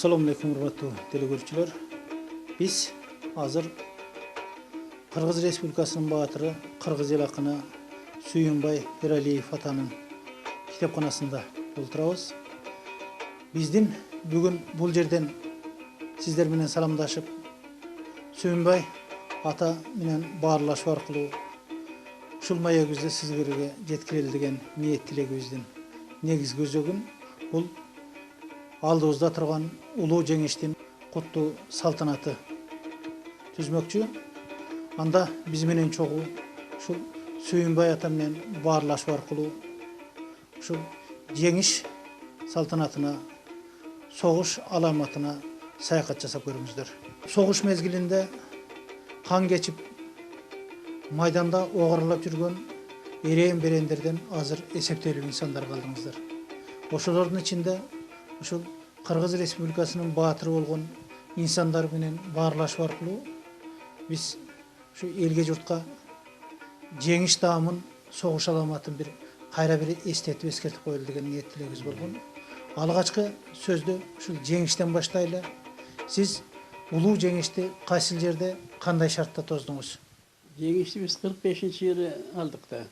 Assalamu alaikum hurmatly telegörçüler. Biz hazır Kırgız Respublikasının batırı Kırgız el akını Suyunbay Eraliyev atanın kitapxanasında olturabız. Bizdin bugün bul жерден sizler менен salamdaşıp Suyunbay ата менен баарлашуу аркылуу ушул маегибизди сиздерге жеткирели деген ниет тилегибиздин негизги өзөгүн бул алдыбызда турган улуу жеңиштин куттуу салтанаты түзмөкчү. Анда биз менен чогуу ушул Сүйүнбай ата менен баарлашуу аркылуу ушул жеңиш салтанатына, согуш аламатына саякат жасап көрүңүздөр. Согуш мезгилинде кан кечип майданда огорулап жүргөн эреен-берендерден азыр эсептелүү инсандар калдыңыздар. Ошолордун ичинде ушул Кыргыз Республикасынын баатыры болгон инсандар менен баарлашуу аркылуу биз ушу элге журтка жеңиш даамын, согуш аламатын бир кайра бир эстетип эскертип коелу деген ниет тилегибиз болгон. Алгачкы сөздү ушул жеңиштен баштайлы. Сиз улуу жеңишти кайсы жерде кандай шартта тоздуңуз? Жеңишти биз 45-жылы алдык да.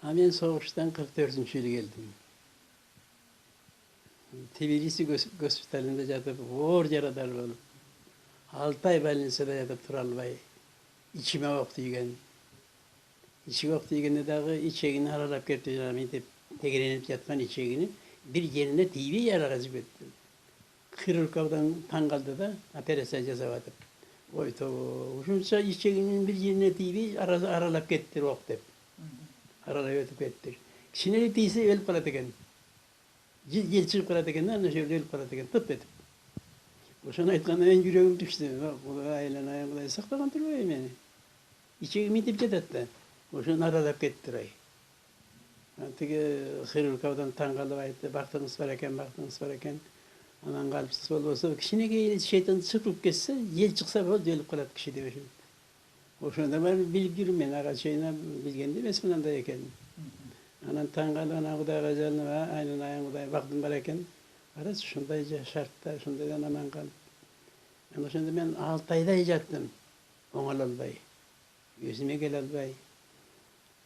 А мен согуштан 44-жылы келдим. Тбилиси госпиталында жатып, оор жарадар болуп, 6 ай больницада жатып тура албай, ичиме ок тийген. Ичиге ок тийгенде дагы ичегини аралап кетти, мынтип тегеренип жаткан ичегини бир жерине тийбей жарагызып кетти. Хирургдан таң калды да, операция жасап атып. Ойто, ушунча ичегинин бир жерине тийбей аралап кетти ок деп. Аралап өтүп кетти. Кичине тийсе өлүп калат экен. Жел чыгып калат экен да, ана жерде өлүп калат экен, тып этип. Ошону айтканда мен жүрөгүм түштү. Айланайын Кудай сактаган турбайбы мени. Ичегим мынтип жатат да. Ошону аралап кетти турай. Тиги хирург абдан таң калып айтты, бактыңыз бар экен. Анан калыпсыз болбосо, кичинекей шейтан чыгып кетсе, жел чыкса болду, өлүп калат киши деп ошентти. Ошондо мен билип жүрүм, мен ага чейин билгенде эмесмин андай экенин. Анан таң калып ана Кудайга жалынып, айланайын Кудай, бактым бар экен. Карачы, ушундай шартта, ушундайдан аман калып. Анан ошондо мен 6 айдай жаттым, оңоло албай, өзүмө келе албай.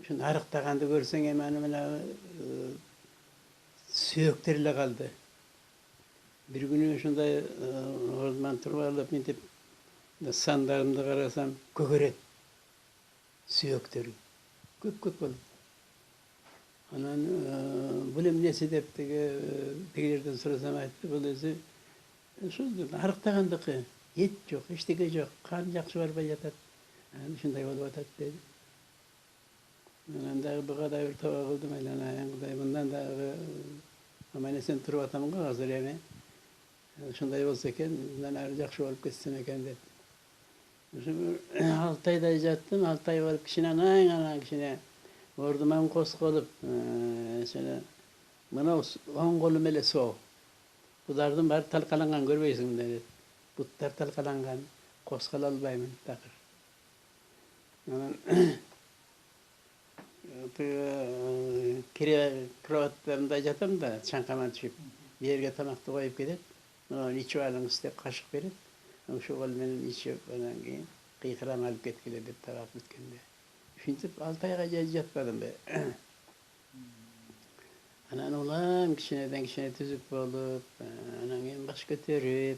Ушун арыктаганды көрсөң эми аны менен сөөктөр эле калды. Бир күнү ушундай ордуман туруп алып, мынтип сандарымды карасам, көгөрөт сөөктөрү. Көк болуп. Анан бул эмнеси деп тигилерден сурасам айтты, бул өзү ушул арыктагандыкы, эт жок, эчтеке жок, кан жакшы барбай жатат. Ушундай болуп атат деди. Анан дагы буга да бир тоба кылдым, айланайын Кудай, мындан дагы аман эсен туруп атам го азыр эми. Ушундай болсо экен, мындан ары жакшы болуп кетсем экен деп. Ушу 6 айдай жаттым, 6 ай болуп кичине анан кичине ордуман косколуп, мына оң колум эле соо. Булардын баары талкаланган, көрбөйсүң деп. Буттар талкаланган, коскола албаймын такыр. Анан кроваттарымда жатам да, чаңкама түшүп, жерге тамакты коюп кетет. Мына ичип алыңыз деп кашык берет. Ошол кол менен ичип, анан кийин кыйкырам алып кеткиле деп табак бүткөндө. Ушинтип 6 айга жатпадым бе. Анан улам кичинеден кичине түзүк болуп, анан кийин баш көтөрүп,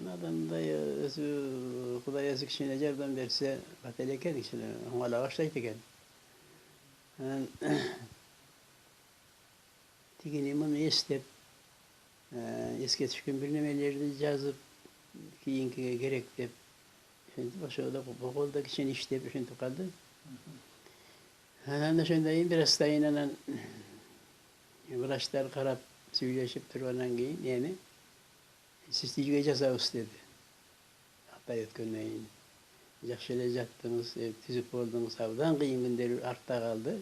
надандай өзү Кудай өзү кичине жардам берсе, бат эле экен, кичине оңола баштайт экен. Анан тигини муну эстеп, эске түшкөн бир немелерди жазып, кийинкиге керек деп, ошентип ошодо колдо кичине иштеп ошентип калды. Анан ошондон кийин бир аздан кийин анан врачтар карап сүйлөшүп тургандан кийин эми сиз тизге жазабыз деди. 6 ай өткөндөн кийин жакшы эле жаттыңыз, түзүк болдуңуз, абдан кыйын күндөр артта калды.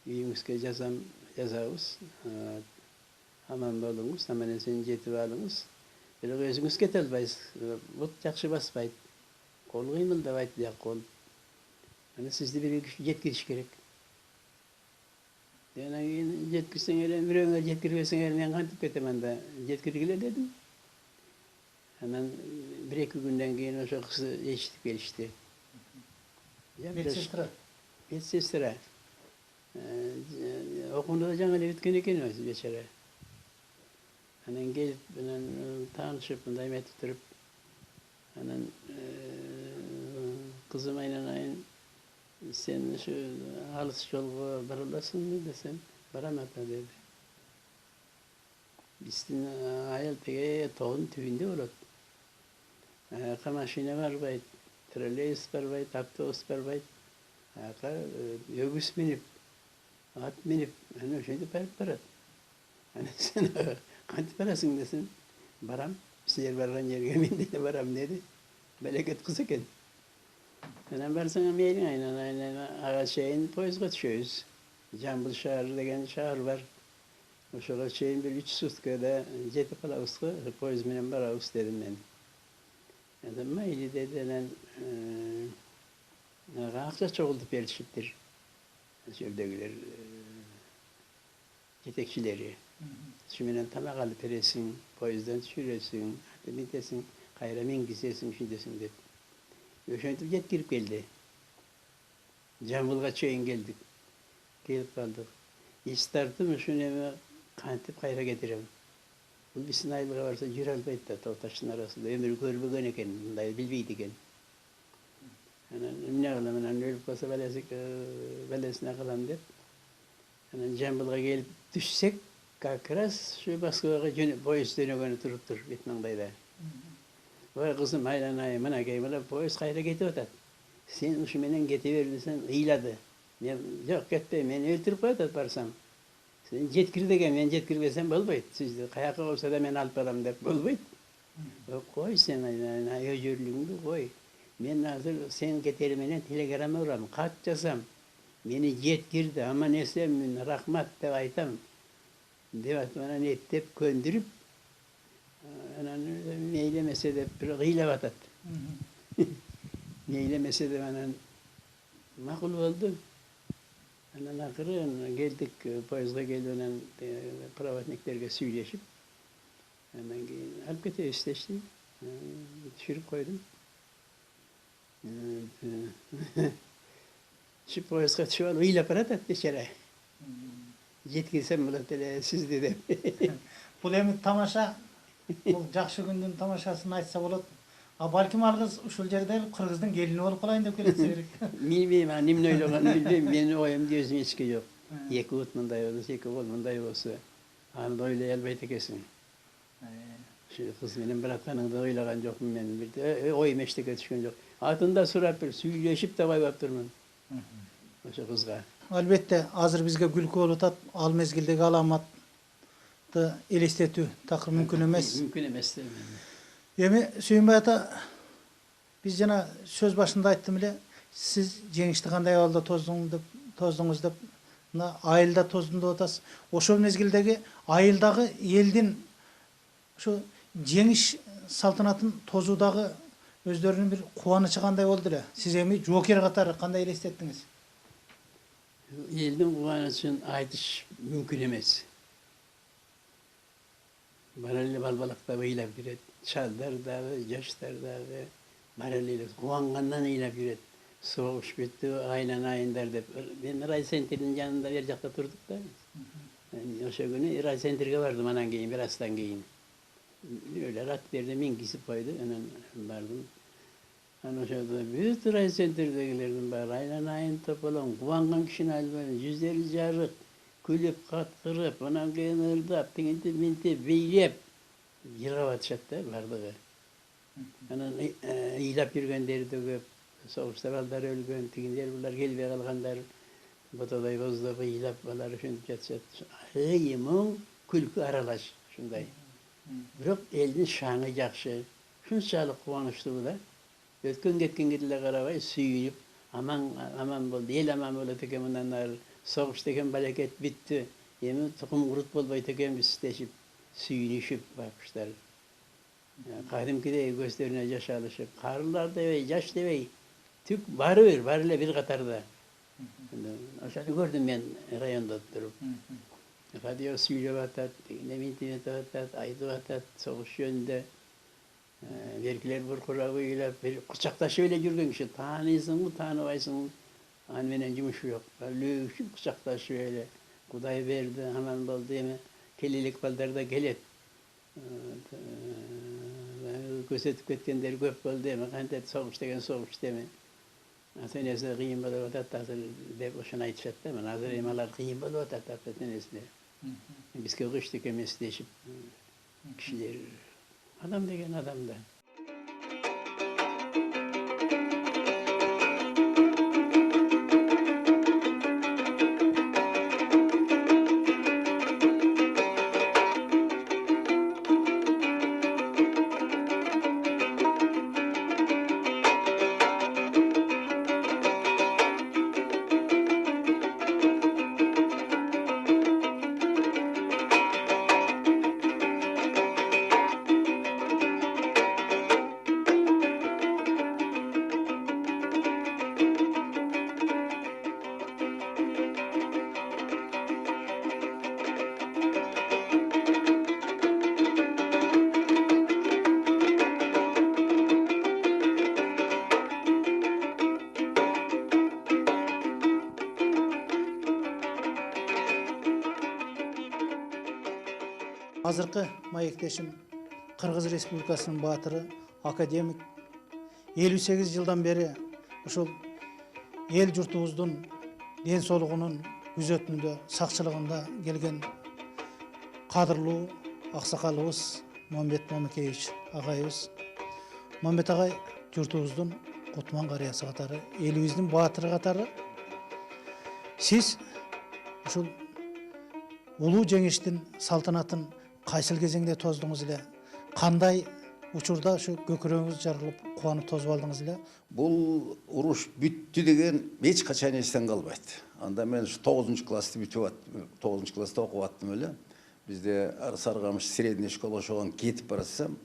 Үйүңүзгө жазабыз. Аман болуңуз, аман эсен жетип алыңыз. Бирок өзүңүз кете албайсыз. Бут жакшы баспайт. Кол кыймылдабайт, бияк кол. Аны сизди бир жеткириш керек. Yani jetkirsen ele, biröňe jetkirбесеň ele men kantyp ketemen da jetkirgile dedim. Hemen bir iki günden keyin oşo kızı eşitip gelişti. Ya Медсестра. Medsestra. Okunda da жаңы эле бүткөн экен өзү бечара. Анан келип менен таанышып мындай эметип туруп, анан kızım aynen sen şu alыс жолго bara alasыңбы desem, baram ata dedi. Биздин айыл тиги тоонун түбүндө болот. Аяка машина барбайт, троллейбус барбайт, автобус барбайт. Аяка өгүз минип, ат минип, ana ошентип барып барат. Ana sen кантип барасың десем, барам. Силер барган жерге мен деле барам деди. Белекет кыз экен. Анан барсаң мейлиң aynen ага чейин поездга түшөбүз. Жамбыл шаары деген шаар бар. Ошого чейин bir 3 суткада жетип калабыз го, поезд менен барабыз дедим мен. Endi mayli dedi, anан акча чогултуп беришиптир. Жердегилер жетекчилери. Şu менен тамак алып бересиң, поезддан түшүрөсүң, нетесиң, кайра мингизесиң, ушинтесиң деп. Ошентип жеткирип келди. Жамбылга чейин келдик. Келип калдык. Иш тартып ушуну эме кантип кайра кетирем. Бул биздин айылга барса жүрө албайт да, тоо таштын арасында. Өмүрү көрбөгөн экен, мындай билбейт экен. Анан эмне кылам, анан өлүп калса балесине калам деп. Анан Жамбылга келип түшсек, как раз şu Москвага поезд жөнөгөнү туруптур, бет маңдайда. Ой кызым, айланай, мынакей, мына поезд кайра кетип атат. Sen ушу менен кете бер десем, ыйлады. Мен жок, кетпейм, мени өлтүрүп коет барсам. Sen жеткир деген, мен жеткирбесем болбойт. Сизди каяка болсо да мен алып барам деп болбойт. Кой sen өжөрлүгүңдү кой. Мен азыр sen кетери менен телеграмма урам, кат жазам. Meni жеткирди, аман эсенмин, рахмат деп айтам. Деп атман эттеп көндүрүп, анан мейлемесе деп bir кыйлап атат. Meylemese de anан makul oldu. Anан akırı geldik, poyozga geldi, anан pravatniklerge söyleşip, hemen alıp kete isteştim, düşürüp koydum. Şu poyozga şu an uyla parat at dışarı. Жеткирсем болот эле сизди деп. Бул эми тамаша, бул жакшы күндүн тамашасын айтса болот. Balkim algız uşul жерде Кыргыздын келини болуп калайын деп келетсе керек. Bilmeyim, annemin öyle olanı bilmeyim. Benim oyum gözüm hiç yok. Yeki ut mınday olsa, yeki ol mınday olsa. Anında öyle elbette kesin. Şu kız benim bırakanında oylagan yok mu benim. Bir de oyum eşlik düşkün yok. Atında sorap bir süyleşip de bayıp durmam. Oşa kızga. Albatta, azыр бизге күлкү болуп атат. Ал мезгилдеги аламатты элестетүү такыр мүмкүн эмес. Mümkün emez değil mi? Эми Сүйүнбай ата, биз жана сөз башында айттым эле, сиз жеңишти кандай абалда тоздуңуз деп, мына айылда тоздум деп атасыз. Ошол мезгилдеги айылдагы элдин ушу жеңиш салтанатын тозуудагы өздөрүнүн бир кубанычы кандай болду эле? Сиз эми жоокер катары кандай элестеттиңиз? Elden kuvanıçın aytış mümkün emez. Baralli balbalakta beylep giret. Çaldar dağı, yaşlar dağı, baralliyle kuvangandan eylep giret. Soğuş bitti, aynen ayındar dep. Ben Ray Center'in yanında bir jakta durduk da. Yani o günü Ray Center'e vardım anan giyin, birazdan giyin. Öyle rat verdi, mingisi koydu, anan vardım. Hani şurada büyük Ray Center'dekilerden var, aynen ayın topalan, kuvangan kişinin almanı, yüzleri jarık, külüp, katkırıp, anan giyin ırdap, tinginti, minti, beylep. Yıravat şatta vardı. Anan iyilap yürgenleri döküp, soğuşta balдар ölgön, tiginler bunlar gelbey kalganlar, botoday bozdabı iyilap balar şundip jatşat. Hıyımın külkü aralaş, şunday. Biroq eldin şanı jakşı, şunçalık kuvanışlı da. Ötken ketken gidile karabay suyunup, aman boldu, el aman boldu teken bundanlar, soğuş teken baleket bitti. Emin tukum kurut bolbay teken biz isteşip, suyunuşup bakmışlar. Kadimkide gösterine yaş alışıp, karılar da yaş devey, tük varıver, varıyla bir katarda. Aşağıda gördüm ben rayonda durup. Radio söylep atat, miting etip atat, aytıp atat, soğuş yönünde. Vergiler burkurabıyla bir kucaktaşıp öyle yürgen kişi. Tanıysın mı, tanıbaysın mı? Hani menen jumuşu yok. Lüksüp kucaktaşıp öyle. Kuday verdi, haman boldu deme. Kelilik baldarda gelet. Gözetip ketkenler köp boldu deme. Kantet soğuş degen soğuş deme. Sen esne kıyım bolup atat, hazır dep oşuna aytışat deme. Hazır emalar kıyım bolup atat, sen esne. Bizke kıştık emesleşip kişiler. Adam degen adamda. Азыркы маектешим Кыргыз Республикасынын баатыры, академик 58 жылдан бери ушул эл журтубуздун ден соолугунун күзөтүндө, сакчылыгында келген кадырлуу аксакалыбыз Мамбет Мамекеевич агайыбыз. Мамбет агай журтубуздун кутман карыясы катары, элибиздин баатыры катары сиз ушул улуу жеңиштин салтанатын кайсыл кезеңде тоздуңуз эле? Кандай учурда ушу көкүрөгүңүз жарылып, кубанып тозуп алдыңыз эле? Бул уруш бүттү деген эч качан эстен калбайт. Анда мен 9 классты бүтүп аттым, 9 класста окуп аттым эле. Бизде Саргамыш средний школа ошогон кетип баратсам,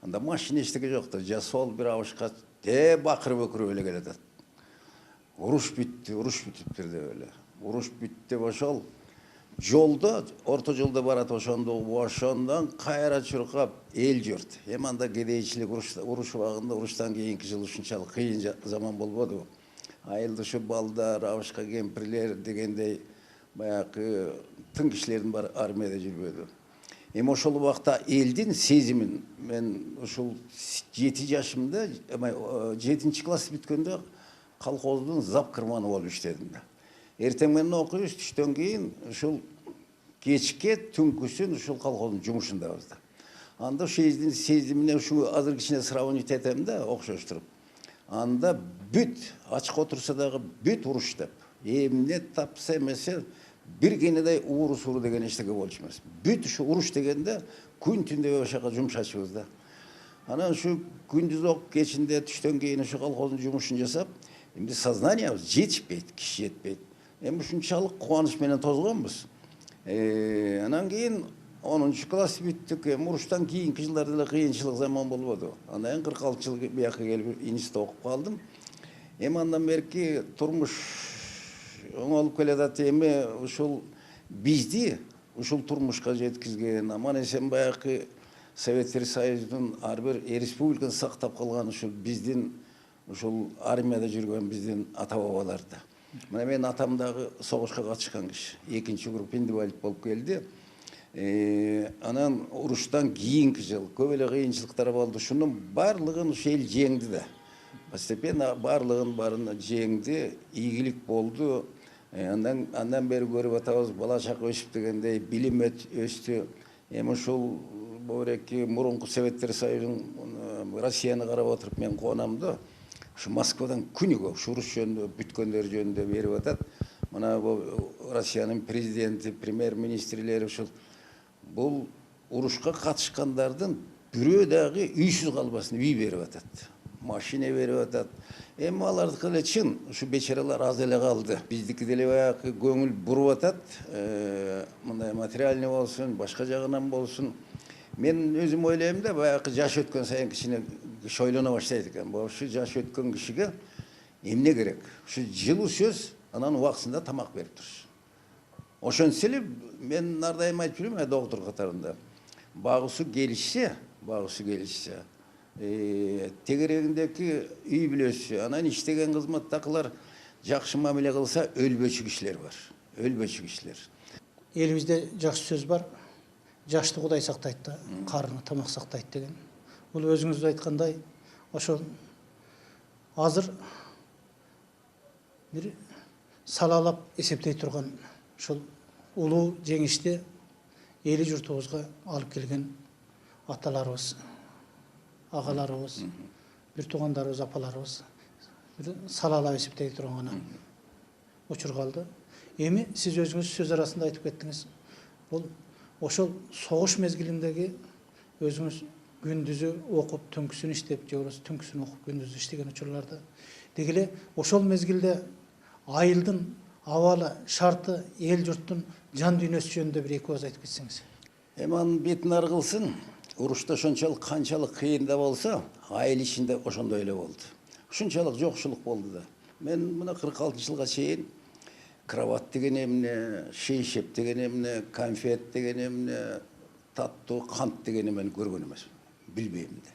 анда машина эчтеке жок да, жасол бир абышка бакырып эле келатат. Уруш бүттүптүр деп эле. Уруш бүттү деп ошол жолда, орто жолда барат ошондон кайра чуркап эл журт. Эми анда кедейчилик уруш убагында, уруштан кийинки жыл ушунчалык кыйын заман болбоду. Айылдышы балдар, абышка кемпирлер дегендей баягы тың кишилердин бар армияда жүрбөдү. Эми ошол убакта элдин сезимин мен ушул 7 жашымда, 7 класс бүткөндө колхоздун запкырманы болуп иштедим да. Эртең менен окуйбуз, түштөн кийин ушул кечке түнкүсүн ушул колхоздун жумушундабыз да. Анда ошол сезимине ушу азыр кичине сравнить этем да, окшоштуруп. Анда бүт ачык отурса дагы бүт уруш деп. Эмне тапса эмесе бир кенедей ууру-суру деген эчтеке болчу эмес. Бүт ушу уруш дегенде күн түндө ошого жумшачыбыз да. Анан ушу күндүз ок, кечинде түштөн кийин ушу колхоздун жумушун жасап, эмди сознаниябыз жетишпейт, киши жетпейт. Эми ушунчалык кубаныч менен тозгонбуз. Анан кийин 10 класс бүттүк. Уруштан кийинки жылдарда эле кыйынчылык заман болбоду. Андан кийин 46 жыл бияка келип институтта окуп калдым. Эми андан берки турмуш оңолуп келатат. Эми ушул бизди ушул турмушка жеткизген, аман эсен баягы Советтер Союзунун ар бир республиканы сактап калган ушул биздин ушул армияда жүргөн биздин ата-бабалар да. Мына мен атам дагы согушка катышкан киши. 2-групп инвалид болуп келди. Анан уруштан кийинки жыл көп эле кыйынчылыктар болду. Шунун барлыгын ушу эл жеңди да. Постепенно барын жеңди, ийгилик болду. Андан бери көрүп атабыз, бала чака өсүп дегендей билим өстү. Эми ушул бореки мурунку Советтер Союзунун Россияны карап отуруп мен кубанам да. Ушу Москвадан күнүгө ушу уруш жөнүндө бүткөндөр жөнүндө берип атат. Мына Россиянын президенти, премьер-министрлери ушул бул урушка катышкандардын бирөө дагы үйсүз калбасын үй берип атат. Машина берип атат. Эми алардыкы эле чын, ушу бечаралар аз эле калды. Биздики деле баягы көңүл буруп атат. Мындай материальный болсун, башка жагынан болсун. Мен өзүм ойлойм да, баягы жаш өткөн сайын кичине шойлоно баштайт экен. Ушу жаш өткөн кишиге эмне керек? Ушу жылуу сөз Анан убактысында тамак берип туруш. Ошентсе эле мен ар дайым айтып жүрөм доктор катарында. Багуусу келишсе, тегерегиндеги үй бүлөсү, анан иштеген кызматтакылар жакшы мамиле кылса, өлбөчү кишилер бар. Өлбөчү кишилер. Элибизде жакшы сөз бар. Жашты Кудай сактайт да, карыны тамак сактайт деген. Бул өзүңүз айткандай, ошол азыр бир салалап эсептей турган ушул улуу жеңишти эли журтубузга алып келген аталарыбыз, агаларыбыз, бир туугандарыбыз, апаларыбыз бир салалап эсептей турган гана учур калды. Эми сиз өзүңүз сөз арасында айтып кеттиңиз. Бул ошол согуш мезгилиндеги өзүңүз күндүзү окуп, түнкүсүн иштеп, же болбосо түнкүсүн окуп, күндүзү иштеген учурларда деги эле ошол мезгилде айылдын абалы, шарты, эл журттун жан дүйнөсү жөнүндө бир эки ооз айтып кетсеңиз. Эми анын бетин ар кылсын, урушта ошончолук канчалык кыйын да болсо, айыл ичинде ошондой эле болду. Ушунчалык жокчулук болду да. Мен мына 46-жылга чейин кровать деген эмне, шейшеп деген эмне, конфет деген эмне, таттуу кант деген эмени көргөн эмесмин, билбейм да.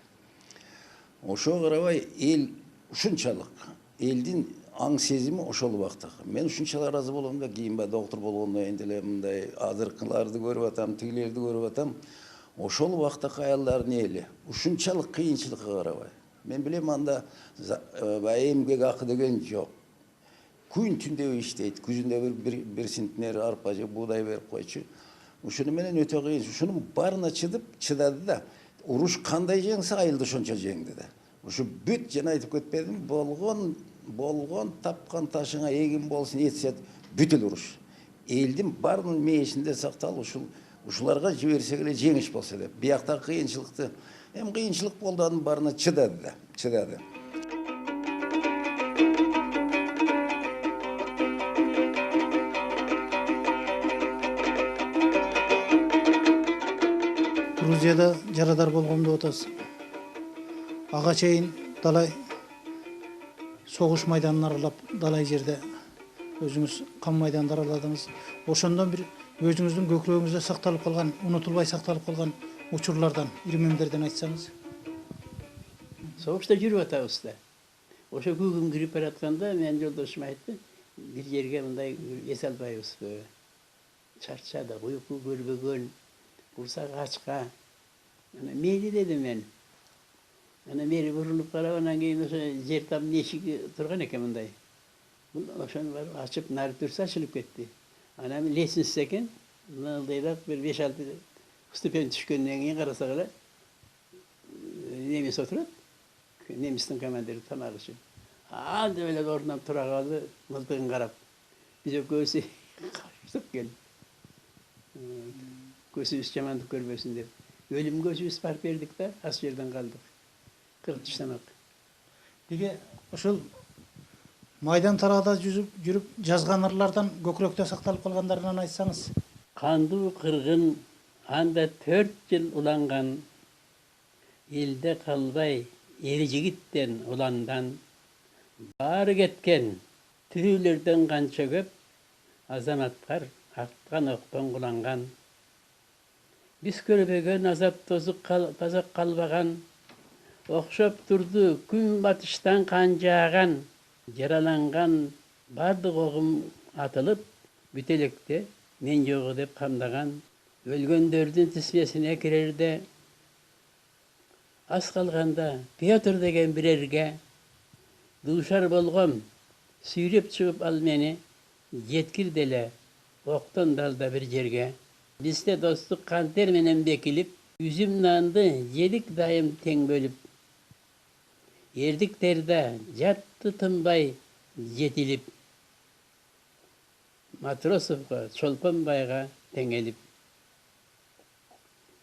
Ошого карабай эл ушунчалык, элдин аң сезими ошол убактагы. Мен ушунчалык ыраазы болом да, кийин доктор болгондон кийин деле мындай азыркыларды көрүп атам, тигилерди көрүп атам. Ошол убактагы аялдардын эли ушунчалык кыйынчылыкка карабай. Мен билем анда эмгек акы деген жок. Күн түндө иштейт, күзүндө бир центнер арпа же буудай берип койчу. Ушуну менен өтө кыйын. Ушунун баарына чыдады да. Уруш кандай жеңсе, айылда ошончо жеңди да. Ушу бүт жана айтып кетпедим, болгон тапкан ташыңа эгин болсун этсет, бүт эле уруш. Элдин баарынын мээсинде сакталып, ушуларга жиберсек эле жеңиш болсо деп. Бияктагы кыйынчылыкты, эми кыйынчылык болду, анын баарына чыдады. Грузияда жарадар болгон деп атасыз. Ага чейин далай согуш майданын аралап, далай жерде өзүңүз кам майданды араладыңыз. Ошондон бир өзүңүздүн көкүрөгүңүздө сакталып калган, унутулбай сакталып калган учурлардан, иримемдерден айтсаңыз. Согушта жүрүп атабыз да. Ошо күгүм кирип баратканда мен жолдошума айттым, бир жерге мындай эс албайбызбы. Чарчадык, уйку көрбөгөн, курсак ачка. Ana meyli dedim ben. Ana meyli vurulup karab, andan keyin ошо жер тамдын эшиги турган экен мындай. Бул ошону барып ачып, нары турса ачылып кетти. Анан лестница экен, мындайлап бир 5-6 ступень түшкөндөн кийин карасак эле немис отурат. Немистин командири тамак ичип. Анда эле ордунан тура калды, мылтыгын карап. Биз экөөбүз качып келдик. Көзүбүз жамандык көрбөсүн деп. Өлүм көзүбүз барып бердик да, аз жерден калдык. 40 таштамак. Деге ошол майдан тарада жүрүп жазган ырлардан көкүрөктө сакталып калгандарынан айтсаңыз. Кандуу кыргын анда 4 жыл уланган, элде калбай эр жигиттен уландан, баары кеткен тирүүлөрдөн канча көп, азаматтар аткан октон куланган. Биз көрбөгөн азап тозук калбаган, окшоп турду күн батыштан канжааган, жараланган бардык огум атылып, бүт электе мен жогу деп камдаган, өлгөндөрдүн тизмесине кирерде, аз калганда Петр деген бирерге, дуушар болгом, сүйрөп чыгып ал мени, жеткир деле, октон далда бир жерге. Бизде достук кантер менен бекилип, үзүм нанды жедик дайым тең бөлүп. Эрдиктерде жатты тынбай жетилип. Матросовго, Чолпон байга теңелип.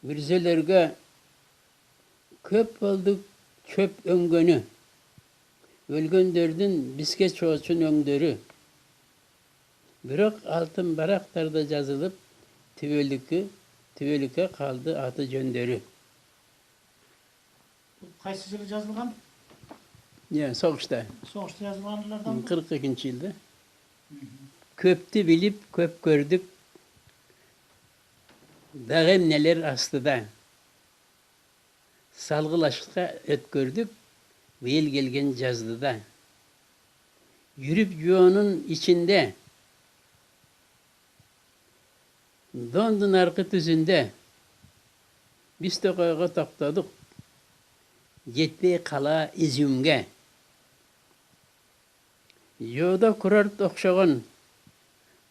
Мүрзөлөргө көп болдук чөп өңгөнү. Өлгөндөрдүн бизге чоочун өңдөрү. Бирок алтын барактарда жазылып, түбөлүккө калды аты жөндөрү. Кайсы жылы жазылган? Согушта. Согушта жазылган ырлардан. 42-жылда. Köptü bilip köp gördük. Dağım neler astıda. Salgılaşta öt gördük. Vel gelgen cazdıda. Yürüp yoğunun içinde. Dondun arka tüzünde. Biz de koyga topladık. Yetti kala izümge. Yolda kurar okşağın.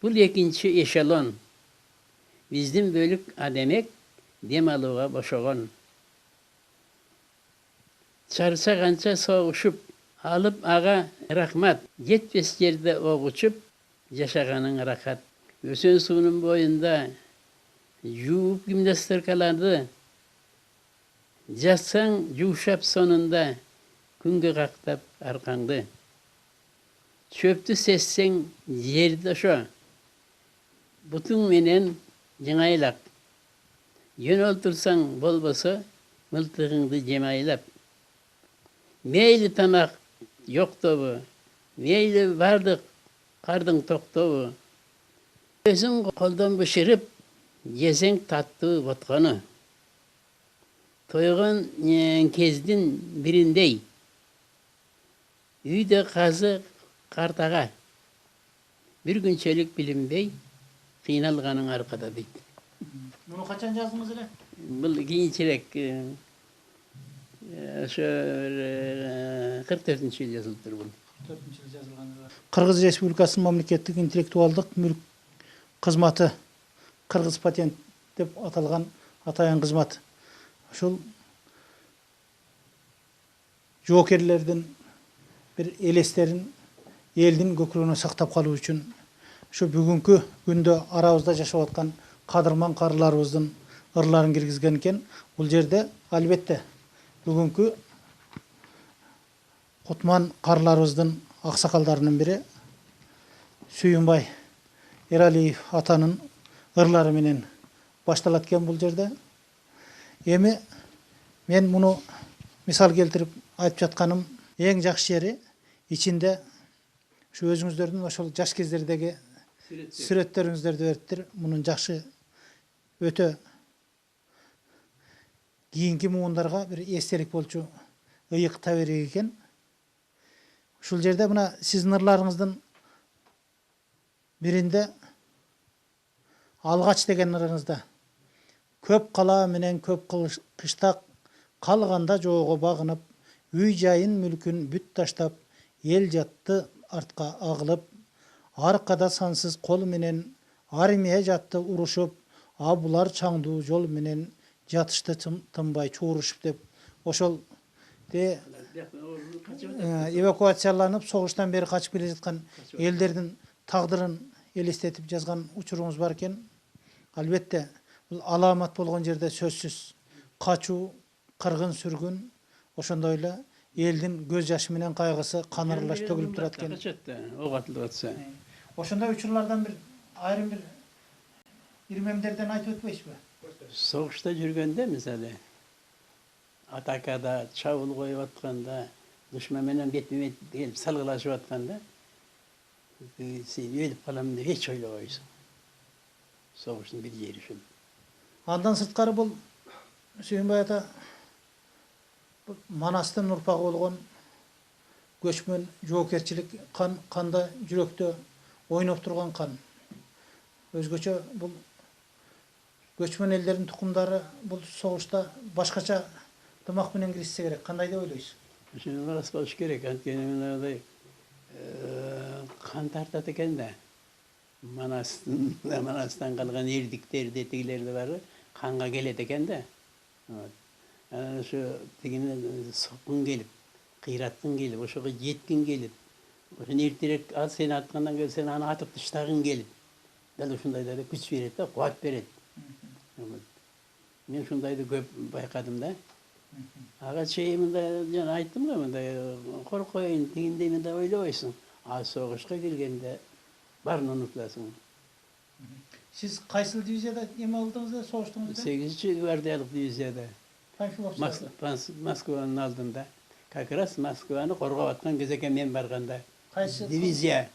Bu ikinci eşelon. Bizden bölük ademek dem alığa boşağın. Çarsa kança soğuşup alıp ağa rahmat. Yetmez yerde oğuçup yaşaganın rahat. Ösön suunun boyunda yuup gimnastırkalardı. Jatsan yuşap sonunda күнгө қақтап арқаңды. Çöptü sessен жерді шо. Бұтың менен жыңайлап. Ен олтырсаң болбосо мылтығыңды жемайлап. Мейлі тамақ жоқ тобы, мейлі бардық қардың тоқтобы. Өзің қолдан бішіріп, жесең татты ботқаны. Toyğun kezdin birindey. Үйde қазы қартаға. Bir gün çelik bilinbey, қиналғаның арқада дейді. Bunu kaçan yazdınız ile? Бұл кейінчерек, şu 44-cü yıl yazılıптыр бұл. 4-cü yıl yazılgan. Kırgız Respublikasının Memleketlik İntellektualdık Mülk Kızmatı, Kırgız Patent dep atalgan atayan kızmat. Şol jokerlerden bir elesterin eldin gökürüğünü saqtap kalуу üçün şu бүгүnkү күндө арабызда жашап аткан кадырман карыларыбыздын ырларын киргизген экен. Бул жерде албетте бүгүнкү Кутман карыларыбыздын аксакалдарынын бири Сүйүнбай Эралиев атанын ырлары менен башталат экен бул жерде. Эми мен муну мисал келтирип айтып жатканым эң жакшы жери ичинде şu өзүңүздөрдүн ошол жаш кездердеги сүрөттөрүңүздөрдү бериптир. Мунун жакшы өтө кийинки муундарга бир эстелик болчу ыйык таберек экен. Ушул жерде мына сиздин ырларыңыздын биринде алгач деген ырыңызда көп кала менен көп кыштак калганда жоого багынып, үй жайын мүлкүн бүт таштап, эл жатты артка агылып, аркада сансыз кол менен армия жатты урушуп, а булар чаңдуу жол менен жатышты тынбай чуурушуп деп ошол эвакуацияланып согуштан бери качып келе жаткан элдердин тагдырын элестетип жазган учуруңуз бар экен. Албетте бул аламат болгон жерде сөзсүз качуу, кыргын сүргүн, ошондой эле элдин көз жашы менен кайгысы кан аралаш төгүлүп турат экен. Ок атылып атса. Ошондой учурлардан бир айрым бир ирмемдерден айтып өтпөйсүзбү? Soğuşta жүргенде мисалы атакада чабыл коюп атканда, душман менен бетме-бет келип салгылашып атканда, сен өлүп калам деп эч ойлобойсуң. Soğuşтун бир жери ушул. Андан сырткары бул Сүйүнбай ата Манастын урпагы болгон көчмөн жоокерчилик канда жүрөктө ойноп турган кан. Өзгөчө бул көчмөн элдердин тукумдары бул согушта башкача дымак менен киришсе керек. Кандай деп ойлойсуз? Ушуну рас болуш керек. Анткени мындай кан тартат экен да. Манастан калган эрдиктерди, тигилерди баары канга келет экен да. Ошо тигине соккун келип, кыйраттын келип, ошого жеткин келип, ошону эртерээк ал сени аткандан кийин сени аны атып таштагың келип, дал ушундайларда күч берет да, кубат берет. Мен ушундайды көп байкадым да. Ага чейин мындай жана айттым го, мындай коркоюн, тигиндей мындай ойлобойсуң. А согушка киргенде баарын унутасың. Сиз кайсыл дивизияда эме алдыңыз да согуштуңуз да? 8-чи гвардиялык дивизияда. Панфиловская. Москванын алдында. Как раз Москваны коргоп аткан кезде мен барганда. Кайсы Дивизия.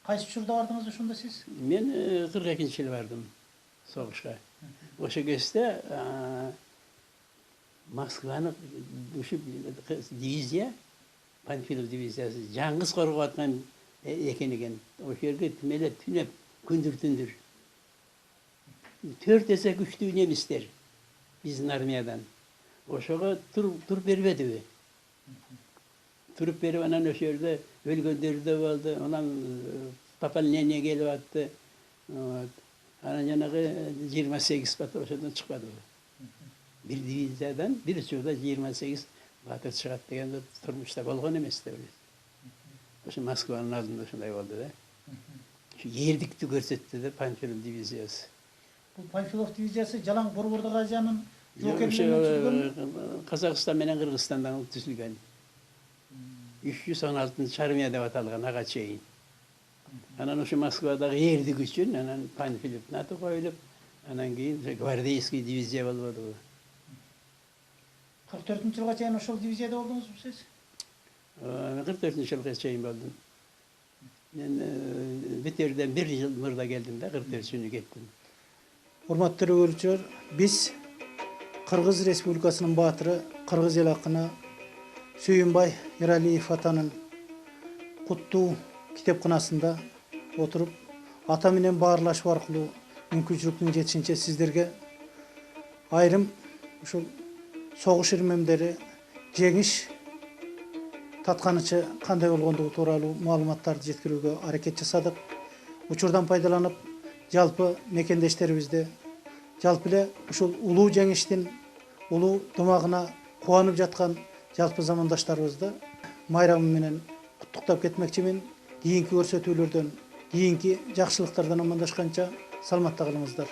Кайсы учурда бардыңыз ошондо сиз? Men 42-yil bardim so'g'ishga. O'sha kezde Moskvani o'sha diviziya, Panfilov diviziyasi Jangiz qo'rg'ayotgan ekan ekan. O'sha yerga tümelep tünep gündür tündür. 4 esa güçlü nemisler bizning armiyadan. O'shaga tur bermedi. Turib berib anan o'sha yerda o'lganlar da bo'ldi. Onam Papalneniya kelyapti. Ana yanagi 28 batır o'shadan chiqadi. Bir diviziyadan bir uchurda 28 batır chiqadi deganda turmushda bo'lgan emas-da. O'sha Moskvaning oldida shunday bo'ldi-da. Shu yerdikni ko'rsatdi-da Panfilov diviziyasi. Bu Panfilov diviziyasi Jalan Burburda Gaziyanın yok O'sha edilmeni Qozog'iston bilan Qirg'izistondan tuzilgan. 316 armiya deb atalgan Agacheyin. Anan o'sha Moskvadagi yerdik uchun anan Panfilov nati qo'yilib, anan keyin gvardiyskiy diviziya bo'ldi. 44-yılga çayın oşol diviziyada oldunuz mu siz? 44-yılga chayin bo'ldim. Men biterden 1 yil murda keldim-da, 44-yilga ketdim. Hurmatly görüşçüler, biz Kırgız Respublikasının batırı Kırgız el hakkına Süyünbay Eraliyev atanın Kuttu kitapxanasında oturup ata menen bağırlaşıp arkılуу mümkünçülüktün жетişince sizlerge ayrım uşul soğuş irmemleri, жеңиш tatkanyçı kanday bolgondugu tuurалуу maalumattарды жеткирүүгө аракет жасадык. Учурдан пайдаланып, жалпы мекендештерибизде жалпы эле ушул улуу жеңиштин улуу дымагына кубанып жаткан жалпы замандаштарыбызды майрамы менен куттуктап кетмекчимин. Кийинки көрсөтүүлөрдөн, кийинки жакшылыктардан амандашканча саламатта калыңыздар.